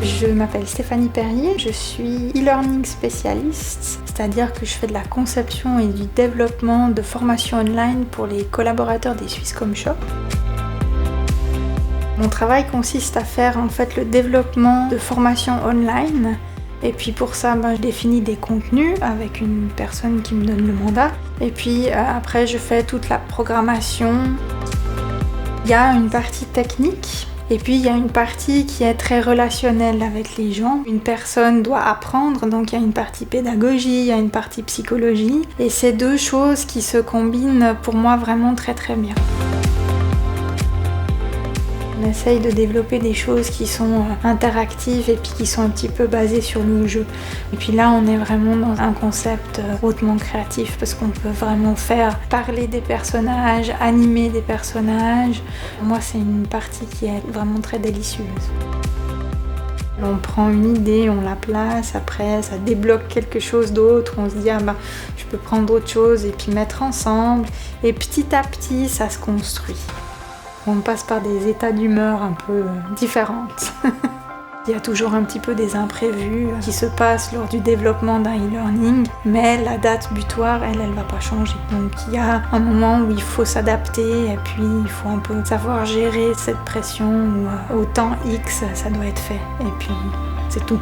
Je m'appelle Stéphanie Perrier, je suis e-learning spécialiste, c'est-à-dire que je fais de la conception et du développement de formations online pour les collaborateurs des Swisscom Shop. Mon travail consiste à faire en fait le développement de formations online. Et puis pour ça, je définis des contenus avec une personne qui me donne le mandat. Et puis après, je fais toute la programmation. Il y a une partie technique. Et puis il y a une partie qui est très relationnelle avec les gens. Une personne doit apprendre, donc il y a une partie pédagogie, il y a une partie psychologie. Et c'est deux choses qui se combinent pour moi vraiment très très bien. On essaye de développer des choses qui sont interactives et puis qui sont un petit peu basées sur le jeu. Et puis là, on est vraiment dans un concept hautement créatif parce qu'on peut vraiment faire parler des personnages, animer des personnages. Pour moi, c'est une partie qui est vraiment très délicieuse. On prend une idée, on la place, après ça débloque quelque chose d'autre, on se dit je peux prendre autre chose et puis mettre ensemble. Et petit à petit, ça se construit. On passe par des états d'humeur un peu différentes. Il y a toujours un petit peu des imprévus qui se passent lors du développement d'un e-learning, mais la date butoir, elle va pas changer. Donc il y a un moment où il faut s'adapter et puis il faut un peu savoir gérer cette pression où au temps X, ça doit être fait. Et puis c'est tout.